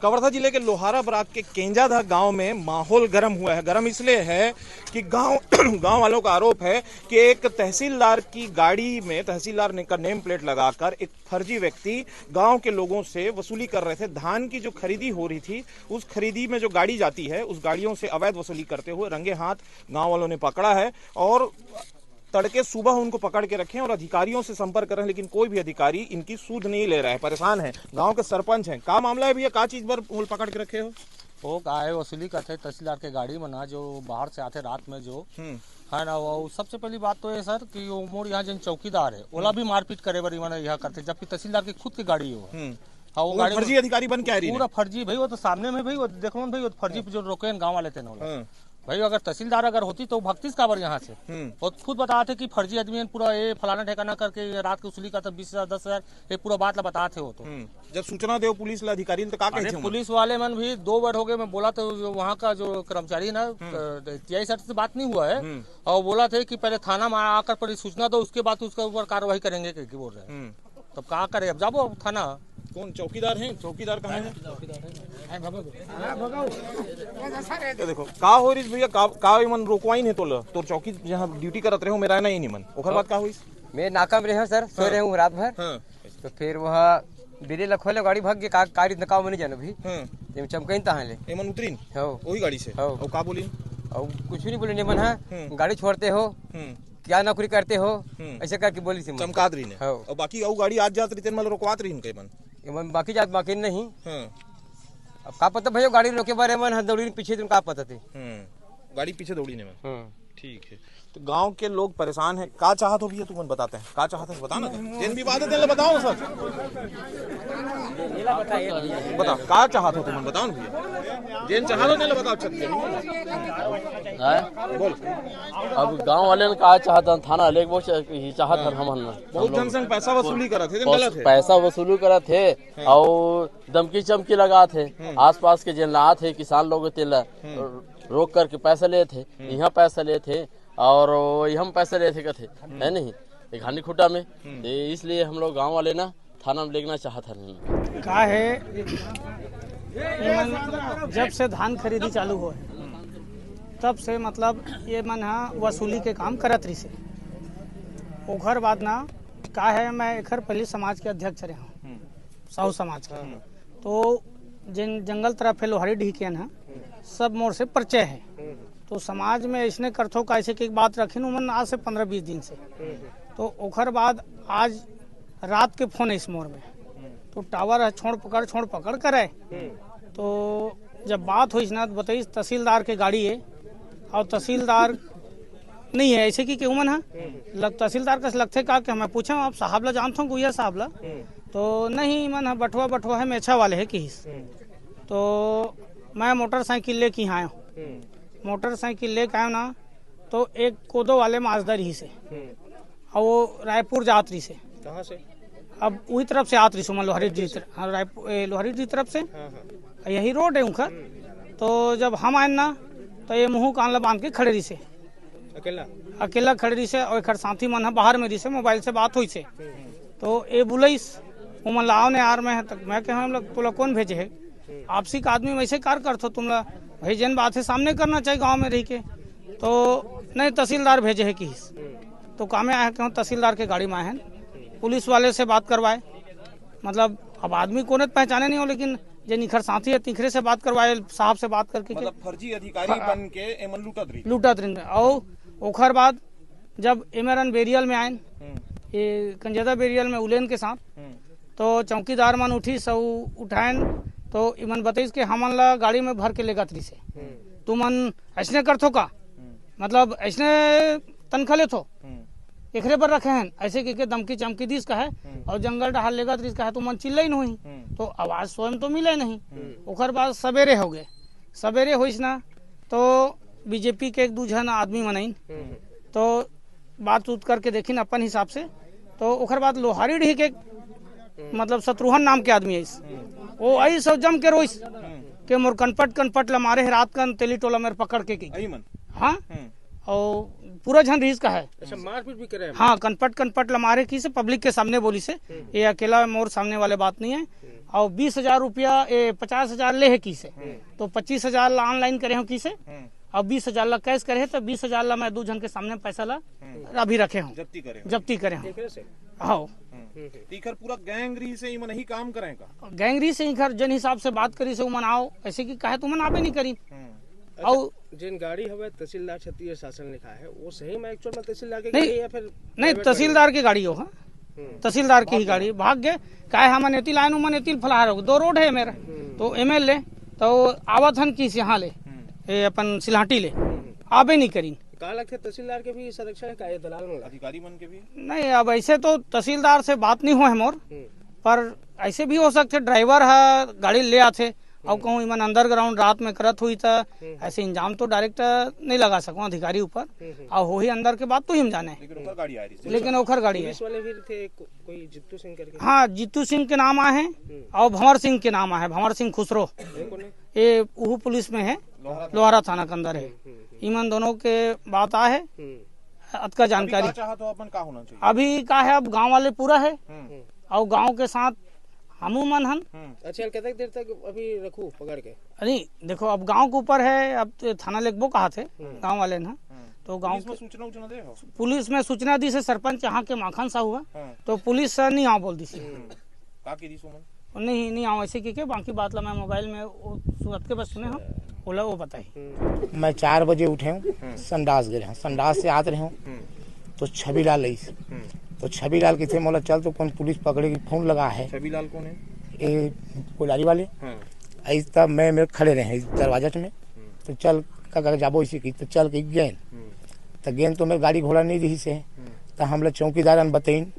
कवर्धा जिले के लोहारा बराक के केंजाधा गांव में माहौल गर्म हुआ है। गर्म इसलिए है कि गांव वालों का आरोप है कि एक तहसीलदार की गाड़ी में तहसीलदार ने का नेम प्लेट लगाकर एक फर्जी व्यक्ति गांव के लोगों से वसूली कर रहे थे। धान की जो खरीदी हो रही थी, उस खरीदी में जो गाड़ी जाती है, उस गाड़ियों से अवैध वसूली करते हुए रंगे हाथ गाँव वालों ने पकड़ा है और तड़के सुबह उनको पकड़ के रखे और अधिकारियों से संपर्क कर रहे हैं, लेकिन कोई भी अधिकारी इनकी सूद नहीं ले रहा है। परेशान है। गांव के सरपंच हैं। क्या मामला है भैया? क्या चीज पर पकड़ के रखे हो? वो गाय वसूली करते तहसीलदार के गाड़ी में ना, जो बाहर से आते रात में जो है ना, वो सबसे पहली बात तो ये सर कि वो मोर यहाँ जिन चौकीदार है ओला भी मारपीट करे बारी मैंने यह करते, जबकि तहसीलदार की खुद की गाड़ी है। हाँ, वो गाड़ी फर्जी अधिकारी बन के आ रही है। पूरा फर्जी भाई, वो तो सामने में भाई, वो देखो भाई, वो फर्जी जो रोके गाँव वाले थे ना भाई। अगर तहसीलदार अगर होती तो भक्तिस काबर यहाँ से और खुद बताते कि फर्जी आदमी पूरा ये फलाना ठेकाना करके रात की वसूली करता 20,000 10,000 ये पूरा बात ला बताते हो। तो जब सूचना दे पुलिस अधिकारी तो का पुलिस वाले मन भी 2 बार हो गए। मैं बोला तो वहाँ का जो कर्मचारी ना टीआई सर से बात नहीं हुआ है और बोला थे कि पहले थाना में आकर पहले सूचना दो, उसके बाद उसके ऊपर कार्रवाई करेंगे कि बोल रहे हैं। तब क्या करे, अब जाओ थाना। कौन चौकीदार हैं? चौकीदार कहाँ है? देखो का हो रही भैया, का मन रोकवाई नहीं तो चौकी जहाँ ड्यूटी करत रहे हो मेरा ना ही नहीं मन ओखर बात का हुई। मैं नाका में रहे सर, सो रहे हूँ रात भर। तो फिर वह बिरे लखोले गाड़ी भाग के कारी नकाव में नहीं जानो भी ते चमकइन तहां ले एमन उतरीन हो वही गाड़ी से हो। और का बोली? और कुछ भी नहीं बोले निमन है, गाड़ी छोड़ते हो क्या नौकरी करते हो ऐसे करके बोली थी चमकात रही ने। और बाकी और गाड़ी आज जात रही मतलब रोकवात रही के मन बाकी जात बाकी नहीं। अब का पता भैया गाड़ी रोके बारे में दौड़ी पीछे तुम का पता थे गाड़ी पीछे दौड़ी ने में। ठीक है, तो गांव के लोग परेशान हैं। का चाहत हो भैया? तुम बताते हैं का चाहते हैं, बताना जिन भी बात है बताओ सर, बता का चाहत हो तुम बताओ भैया, जिन चाहत हो बताओ। बोल। अब गांव वाले ने कहा चाहता थाना ले वो चाहत हम बहुत जन संग पैसा वसूली करा थे, गलत है। पैसा वसूली करा थे और धमकी चमकी लगा थे। आसपास के जिन ला थे किसान लोग तेला रोक करके पैसा लिए थे, यहाँ पैसा लिए थे और हम पैसा लिए थे कथे है नहीं एक हानि खुटा में। तो इसलिए हम लोग गांव वाले ना थाना में लेना चाहता नहीं। का है जब से धान खरीदी चालू हो तब से मतलब ये मन वसूली के काम करत रही से। ओखर बाद ना का है, मैं एखर पहले समाज के अध्यक्ष रहे हूँ, साहू समाज का। तो जिन जंगल तरफ है लोहारी ढीकेन है, सब मोर से परिचय है। तो समाज में इसने करथो का ऐसे की बात रखी मन आज से 15-20 दिन से। तो ओखर बाद आज रात के फोन है इस मोर में, तो टावर है छोड़ पकड़ करे। तो जब बात हुई ना तो बताइए तहसीलदार के गाड़ी है और तहसीलदार नहीं है ऐसे की क्यों मन है तहसीलदार का लगते का कि मैं पूछा आप साहब ला जानता हूँ गुया साहब ला, तो नहीं मन है बटुआ है मेछा वाले है कि। तो मैं मोटरसाइकिल लेके यहाँ आया हूँ, मोटरसाइकिल लेके आया ना तो एक कोदो वाले माजदार ही से और वो रायपुर जात रही से। कहाँ से? अब वही तरफ से आत रही सुमन लोहारी जी लोहारी जी तरफ से यही रोड है उनका। तो जब हम आए ना तो ये मुँह कान ला बांध के खड़े रही से, अकेला खड़े रही से और एक साथी मन है बाहर में रही से, मोबाइल से बात हुई से। तो ये बुलाइस वो मन लाओ ने यार मैं तक मैं कह हम लोग तुला कौन भेजे है, आपसी का आदमी वैसे कार करते तुम भाई जन बात है सामने करना चाहिए गांव में रह के। तो नहीं तहसीलदार भेजे है कि तो काम आया क्यों तहसीलदार के गाड़ी में आए हैं। पुलिस वाले से बात करवाए, मतलब अब आदमी को पहचाने नहीं हो, लेकिन जो निखर साथी है तिखरे से बात करवाए, साहब से बात करके मतलब फर्जी अधिकारी बन के एमन लूटत रही। और ओखर बाद जब एमरन बेरियल में आए, ये कंजेदा बेरियल में उलेन के साथ, तो चौकीदार मन उठी सब उठाएन। तो इमन बताइस कि हमन ला गाड़ी में भर के लेगा तरी से तू मन ऐसने करथो का, मतलब ऐसने तनखा ले थो एकरे पर रखे हैं ऐसे के दमकी चमकी दिस का है और जंगल डहाल लेगा तरीस का है, तो मन चिल्लाई नहीं तो आवाज स्वयं तो मिले नहीं। ओखर बाद सवेरे हो गए, सवेरे होइस ना तो बीजेपी के 1-2 जन आदमी मनाइन तो बात उत करके देखिन अपन हिसाब से। तो ओखर बाद लोहारी ढी के मतलब शत्रुघ्न नाम के आदमी है, वो आई सब जम के रोइस के मोर कनपट ला मारे रात का तेली टोला मेरे पकड़ के की। हाँ और पूरा झन रीस का है। अच्छा, मारपीट भी करे? हाँ, कनपट ला मारे की से पब्लिक के सामने बोली से, ये अकेला मोर सामने वाले बात नहीं है। और 20,000 रुपया 50,000 ले है की से, तो 25,000 ला ऑनलाइन करे हूँ की से, और 20,000 ला कैश करे है, तो 20,000 ला मैं 2 जन के सामने पैसा ला अभी रखे हूँ, जब्ती करे हूँ। हाँ तीखर पूरा गैंग रही से इमन ही काम करेगा, गैंगरी से घर जन हिसाब से बात करी से उमन आओ, ऐसे की कहे तो उमन आबे नहीं करी। और जिन गाड़ी हवे तहसीलदार क्षत्रिय शासन लिखा है, वो सही में एक्चुअल में तहसीलदार की नहीं, गाड़ी है या फिर नहीं तहसीलदार की गाड़ी हो, हाँ तहसीलदार की ही गाड़ी भाग्य काहे हम नेती लाइन उमन नेती फलाहार हो, 2 रोड है मेरा, तो MLA तो आवत हन किस यहाँ ले अपन सिलहाटी ले आबे नहीं करी। कहा लगता है तहसीलदार के भी संरक्षण का ये दलाल में अधिकारी मन के भी नहीं अब ऐसे तो तहसीलदार से बात नहीं हो है मोर, पर ऐसे भी हो सकते ड्राइवर है गाड़ी ले आते और कहूँ इमन अंडरग्राउंड रात में करत हुई तो ऐसे इंजाम तो डायरेक्ट नहीं लगा सकूँ अधिकारी ऊपर, और हो ही अंदर के बाद तो ही जाने, लेकिन ओखर गाड़ी है। पुलिस वाले भी थे कोई जित्तू सिंह करके, हाँ जित्तू सिंह के नाम आए हैं और भंवर सिंह के नाम आए, भंवर सिंह खुसरो, ये उहू पुलिस में है, लोहारा थाना के अंदर है। ईमन दोनों के बात आ है अतका जानकारी तो अपन का होना चाहिए अभी का है, अब गांव वाले पूरा है और गांव के साथ हमू मन हन। अच्छा कितने देर तक अभी रखूं पकड़ के? नहीं देखो अब गांव के ऊपर है, अब तो थाना लेखबो कहा थे गांव वाले ना, तो गांव में सूचना उचना दे हो, पुलिस में सूचना दी से सरपंच यहाँ के माखन सा हुआ, तो पुलिस नहीं आओ बोल दी सी का की दी सुमन नहीं आओ ऐसे की बाकी बात ला मैं मोबाइल में सूरत के बस सुने हो बोला वो बताई। मैं 4 बजे उठे हूँ, संडास गए हूँ, संडास से आते रहे हूँ तो छबीलाल आई, तो छबीलाल की थे मोला चल तो कौन पुलिस पकड़ेगी, फोन लगा है। छबीलाल कौन है? ये कोलारी वाले ऐसे तब मैं मेरे खड़े रहे दरवाजा में, तो चल का जाबो इसी की, तो चल के गेंद तो गेंद तो मेरे गाड़ी घोड़ा नहीं रही से, तो हम लोग चौकीदार बताइन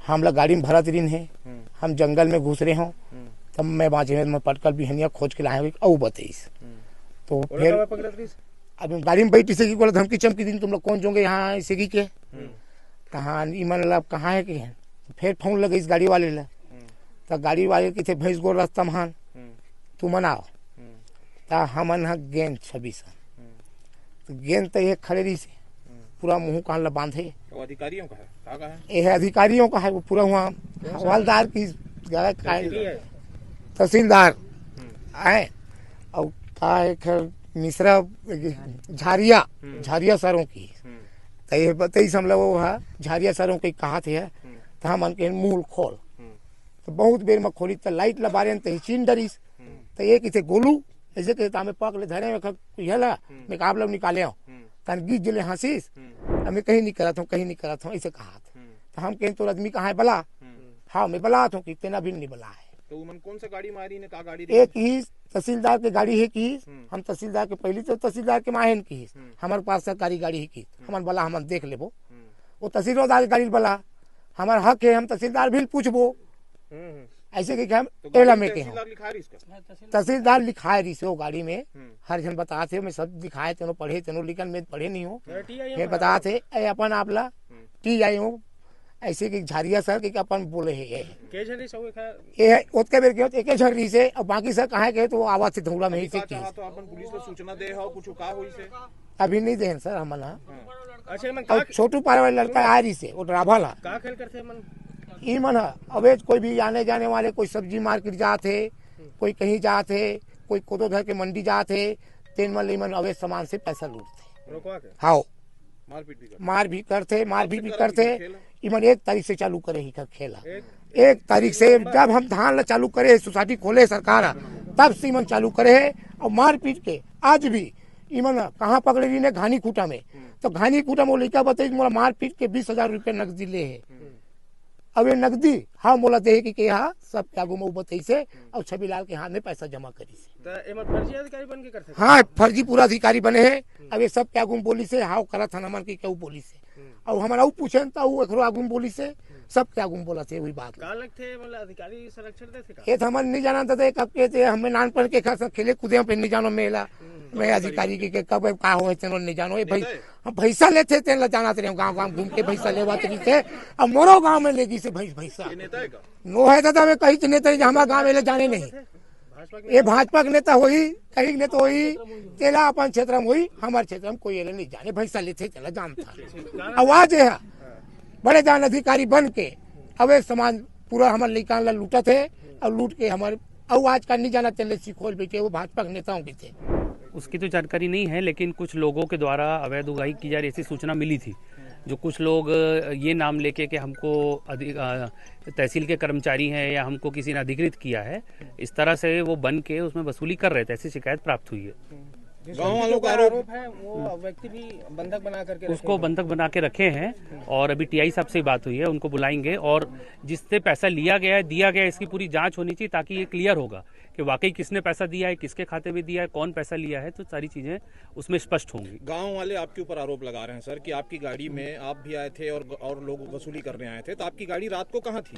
हम लोग गाड़ी में भरत रही है, हम जंगल में घुस रहे हों, तब मैं बाँचे मैं पटकल बिहनिया खोज के लाए औ बताइस, तो फिर अब गाड़ी में बैठी से बोला धमकी चमकी दिन तुम लोग कौन जोगे यहाँ इसे की के कहाँ ईमन लब कहाँ है कि है, फिर फोन लगे इस गाड़ी वाले ला, तो गाड़ी वाले की थे भैंस गोर रास्ता महान तू मनाओ, ता हमन है गेंद 26 तो गेंद तो ये खड़े रही से पूरा मुंह कान ला बांधे, अधिकारियों का है, ये अधिकारियों का है, वो पूरा वहाँ हवलदार की तहसीलदार है और का है मिश्रा झारिया सरों की, तो ये बताइए हम लोग वो है झारिया सरों की कहा थे, तो हम के मूल खोल, तो बहुत बेर में खोली तो लाइट ला बारे तो चीन डरीस, तो ये किसे गोलू ऐसे कहते हमें पक ले धरे में हेला मैं आप लोग निकाले हो तन गीत जले हंसीस, हमें कहीं नहीं करा था कहीं नहीं करा था ऐसे कहा, तो हम कहें तो आदमी कहाँ है बला, हाँ मैं बला था कि तेना भी नहीं बला है, तो उमन कौन सा गाड़ी मारी ने का गाड़ी एक ही तहसीलदार की गाड़ी है की, हम तहसीलदार के पहली तो तहसीलदार के माहन की हमारे पास सरकारी गाड़ी है की, हमारे बला हम देख लेबो, वो तहसीलदार की गाड़ी बला हमारा हक है, हम तहसीलदार भी पूछबो ऐसे कि हम एला में के तहसीलदार लिखाए रही से वो गाड़ी में हर जन बताते मैं सब दिखाए तेनो पढ़े तेनो लिखन में पढ़े नहीं हो, फिर बताते अपन आप ला टी आई हो ऐसे कि झारिया सर के अपन बोले है ये ओतके बेर के एक झररी से और बाकी सर कहाँ गए तो वो आवाज से धौड़ा में ही से तो अपन पुलिस को सूचना दे हो कुछ का होई से अभी नहीं दे सर हम ना। अच्छा और छोटू पारे वाले लड़का आ रही से वो ड्राभा ला का खेल करते मन ई मन अवेज कोई भी आने जाने वाले कोई सब्जी मार्केट जाते कोई कहीं जाते कोई कोदो घर के मंडी जाते तेन मन लेमन अवेज सामान से पैसा लूटते रोकवा के हाँ मार भी करते मार भी करते इमन 1 तारीख से चालू करे ही खेला 1 तारीख से जब हम धान ला चालू करे सोसाइटी खोले सरकार तब से इमन चालू करे है और मार पीट के आज भी इमन कहाँ पकड़े रही ने घानी खूटा में, तो घानी खूटा में लड़का बताई मोला मार पीट के 20,000 रुपये नकदी ले है, अब ये नकदी हाँ मोला दे कि यहाँ सब त्यागो में बताई से और छबीलाल के हाथ में पैसा जमा करी से, फर्जी अधिकारी बन के करते हाँ फर्जी पूरा अधिकारी बने हैं, अब ये सब त्यागो में बोली से हाँ करा था नमन की क्या बोली से और हमारा पूछे तो आगू में बोली से सब त्यागो में बोला थे वही बात थे मतलब अधिकारी संरक्षण देते ये तो हम नहीं जाना था कब के थे हमें नानपन के खेले कूदे पे नहीं जानो मेला मैं अधिकारी के कब का हो नहीं जानो ये भाई हम भैसा लेते थे जाना थे गाँव गाँव घूम के भैसा लेवा थे अब मोरो गाँव में लेगी से भैसा नो है दादा मैं कहीं नेता हमारा गाँव में ले जाने नहीं, ये भाजपा के नेता हुई कहीं नेता हुई तेला अपन क्षेत्र में हुई हमारे क्षेत्र में कोई नहीं जाने भैसा लेते चला जानता आवाज है बड़े जान अधिकारी बन के अवैध समाज पूरा हमारे लिकान ला लूटा थे और लूट के हमारे। और आज का नहीं जाना चले खोल बैठे, वो भाजपा के नेताओं के थे। उसकी तो जानकारी नहीं है, लेकिन कुछ लोगों के द्वारा अवैध उगाही की जा रही ऐसी सूचना मिली थी। जो कुछ लोग ये नाम लेके कि हमको तहसील के कर्मचारी हैं या हमको किसी ने अधिकृत किया है, इस तरह से वो बन के उसमें वसूली कर रहे थे, ऐसी शिकायत प्राप्त हुई है। गाँव वालों का आरोप है वो व्यक्ति भी बंधक बना करके उसको बंधक बना के रखे हैं और अभी टीआई साहब से बात हुई है, उनको बुलाएंगे और जिससे पैसा लिया गया है दिया गया है इसकी पूरी जांच होनी चाहिए, ताकि ये क्लियर होगा कि वाकई किसने पैसा दिया है, किसके खाते में दिया है, कौन पैसा लिया है, तो सारी चीजें उसमें स्पष्ट होंगी। गांव वाले आपके ऊपर आरोप लगा रहे हैं सर कि आपकी गाड़ी में आप भी आए थे और लोग वसूली करने आए थे, तो आपकी गाड़ी रात को कहाँ थी?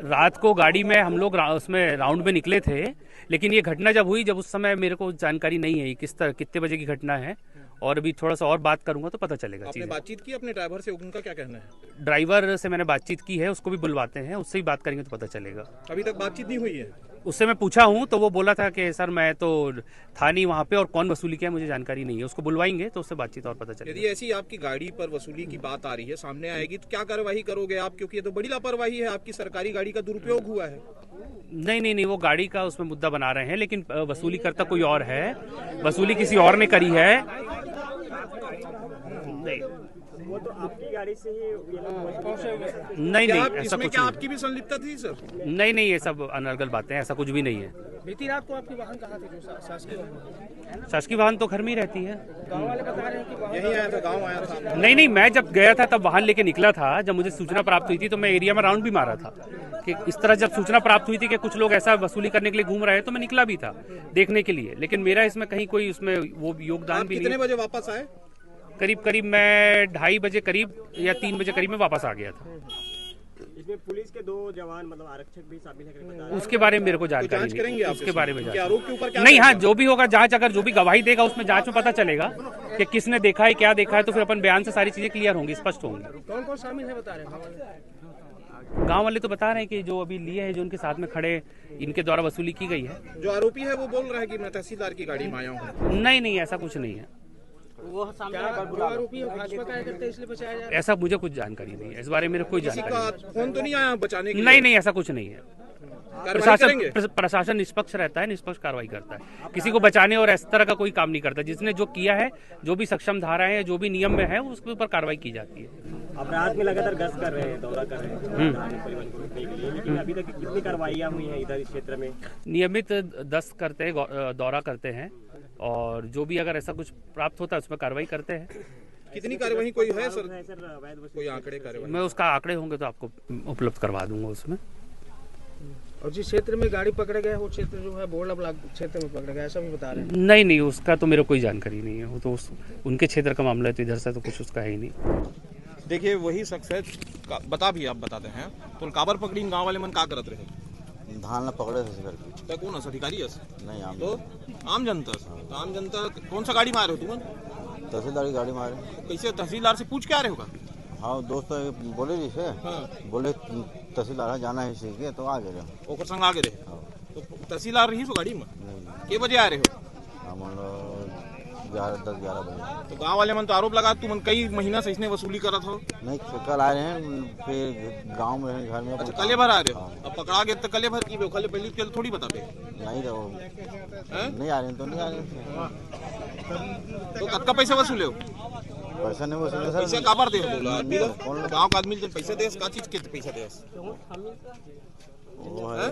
रात को गाड़ी में हम लोग उसमें राउंड में निकले थे, लेकिन ये घटना जब हुई, जब उस समय मेरे को जानकारी नहीं है किस तरह कितने बजे की घटना है, और अभी थोड़ा सा और बात करूंगा तो पता चलेगा। आपने बातचीत की अपने ड्राइवर से, उनका क्या कहना है? ड्राइवर से मैंने बातचीत की है, उसको भी बुलवाते हैं, उससे ही बात करेंगे तो पता चलेगा। अभी तक बातचीत नहीं हुई है? उससे मैं पूछा हूं तो वो बोला था कि सर मैं तो था नहीं वहां पे और कौन वसूली किया मुझे जानकारी नहीं है। उसको बुलवाएंगे तो उससे बातचीत और पता चलेगी। यदि ऐसी आपकी गाड़ी पर वसूली की बात आ रही है, सामने आएगी, तो क्या कार्रवाई करोगे आप? क्योंकि ये तो बड़ी लापरवाही है, आपकी सरकारी गाड़ी का दुरुपयोग हुआ है। नहीं, वो गाड़ी का उसमें मुद्दा बना रहे हैं, लेकिन वसूली करता कोई और है, वसूली किसी और ने करी है। वो तो आपकी गाड़ी से ही नहीं, ऐसा कुछ क्या आपकी भी संलिप्तता थी सर? नहीं, ये सब अनर्गल बातें हैं, ऐसा कुछ भी नहीं है। बीती रात को आपकी वाहन कहाँ थी? जो शासकीय वाहन? शासकीय वाहन तो घर में ही रहती है। गाँव वाले बता रहे हैं कि यही आया था, गाँव आया था। नहीं, मैं जब गया था तब वाहन लेके निकला था। जब मुझे सूचना प्राप्त हुई थी तो मैं एरिया में राउंड भी मारा था कि इस तरह जब सूचना प्राप्त हुई थी कि कुछ लोग ऐसा वसूली करने के लिए घूम रहे हैं, तो मैं निकला भी था देखने के लिए, लेकिन मेरा इसमें कहीं कोई उसमें वो योगदान भी नहीं। कितने बजे वापस आए? करीब मैं 2:30 बजे करीब या 3 बजे करीब में वापस आ गया था। इसमें पुलिस के 2 जवान मतलब आरक्षक भी शामिल है? उसके बारे में मेरे को जानकारी नहीं, उसके बारे में आरोप के ऊपर नहीं। हाँ, जो भी होगा जांच, अगर जो भी गवाही देगा उसमें जांच में पता चलेगा कि किसने देखा है, क्या देखा है, तो फिर अपन बयान से सारी चीजें क्लियर होंगी, स्पष्ट होंगी। कौन शामिल है बता रहे हैं? गाँव वाले तो बता रहे हैं कि जो अभी लिए हैं, जो उनके साथ में खड़े, इनके द्वारा वसूली की गई है। जो आरोपी है वो बोल रहा है कि मैं तहसीलदार की गाड़ी में आया हूँ। नहीं, ऐसा कुछ नहीं है। वो आरोपी भाजपा का करते इसलिए बचाया जा रहा है? ऐसा मुझे कुछ जानकारी नहीं है, इस बारे में मेरे कोई जानकारी नहीं। फोन तो नहीं आया बचाने के लिए? नहीं, ऐसा कुछ नहीं है। प्रशासन निष्पक्ष रहता है, निष्पक्ष कार्रवाई करता है, किसी को बचाने और इस तरह का कोई काम नहीं करता। जिसने जो किया है, जो भी सक्षम धाराएं हैं, जो भी नियम में है, उसके ऊपर कार्रवाई की जाती है। आप रात में लगातार गश्त कर रहे हैं, दौरा कर रहे हैं, लेकिन अभी तक कितनी कार्रवाइयाँ हुई हैं इधर इस क्षेत्र में? नियमित 10 करते हैं, दौरा करते हैं, और जो भी अगर ऐसा कुछ प्राप्त होता है उसमें कार्रवाई करते हैं। कितनी कार्रवाई कोई है सर? कोई आंकड़े कार्रवाई? मैं उसका आंकड़े होंगे तो आपको उपलब्ध करवा दूंगा उसमें। और जिस क्षेत्र में गाड़ी पकड़े गए वो क्षेत्र जो है बोरला ब्लॉक क्षेत्र में पकड़े गए, ऐसा भी बता रहे हैं? नहीं, उसका तो मेरे कोई जानकारी नहीं है, वो तो उनके क्षेत्र का मामला है, तो इधर से तो कुछ उसका है ही नहीं। देखिए वही शख्स है, बता भी आप बताते हैं तो काबर पकड़ी गाँव वाले मन का करत रहे? धान न पकड़े थे करके। तो कौन अधिकारी है? नहीं, आम जनता। तो आम जनता कौन सा गाड़ी में आ रहे हो तुम? तहसीलदार की गाड़ी में आ रहे। कैसे तहसीलदार से पूछ के आ रहे होगा? हाँ, दोस्त बोले जैसे बोले तहसीलदार जाना है इसी के, तो आ गए ओकर संग आ गए। तो तहसीलदार रही सो गाड़ी में के बजे आ रहे हो? हम 10-11 बजे। तो गांव वाले मन तो आरोप लगा तुम कई महीना से इसने वसूली करा था। नहीं, कल आ रहे हैं, फिर गांव में घर में। अच्छा, कल भर आ रहे हो? अब पकड़ा गए तो कल भर की कल पहले के थोड़ी बता पे? नहीं रहो, नहीं आ रहे तो नहीं आ रहे। तो कब पैसे वसूले हो? पैसा नहीं वसूले सर। पैसे काबर दे गाँव का आदमी पैसे दे, का चीज के पैसा दे? वो है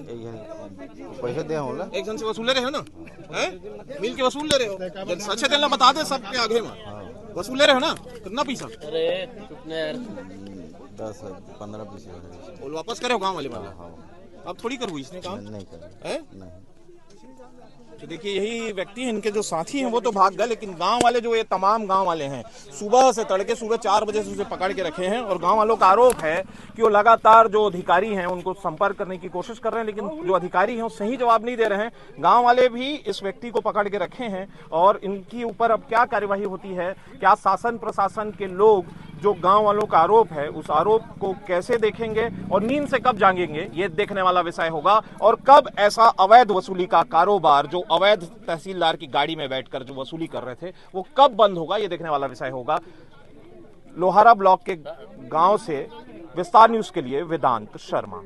पैसे दे हो ना, एक जन से वसूले रहे हो ना, मिल के वसूल ले रहे हो। सच है ना, बता दे सबके आगे में वसूल ले रहे हो ना? कितना पैसा? 10-15 पैसे। वो वापस करे हो गाँव वाले वाला? अब थोड़ी करो इसने काम? नहीं कर। तो देखिए यही व्यक्ति हैं, इनके जो साथी हैं वो तो भाग गए, लेकिन गांव वाले जो ये तमाम गांव वाले हैं सुबह से तड़के सुबह 4 बजे से उसे पकड़ के रखे हैं। और गांव वालों का आरोप है कि वो लगातार जो अधिकारी हैं उनको संपर्क करने की कोशिश कर रहे हैं, लेकिन जो अधिकारी हैं वो सही जवाब नहीं दे रहे हैं। गांव वाले भी इस व्यक्ति को पकड़ के रखे हैं और इनकी ऊपर अब क्या कार्यवाही होती है, क्या शासन प्रशासन के लोग जो गांव वालों का आरोप है उस आरोप को कैसे देखेंगे और नींद से कब जागेंगे, ये देखने वाला विषय होगा। और कब ऐसा अवैध वसूली का कारोबार, जो अवैध तहसीलदार की गाड़ी में बैठकर जो वसूली कर रहे थे, वो कब बंद होगा, ये देखने वाला विषय होगा। लोहारा ब्लॉक के गांव से विस्तार न्यूज के लिए वेदांत शर्मा।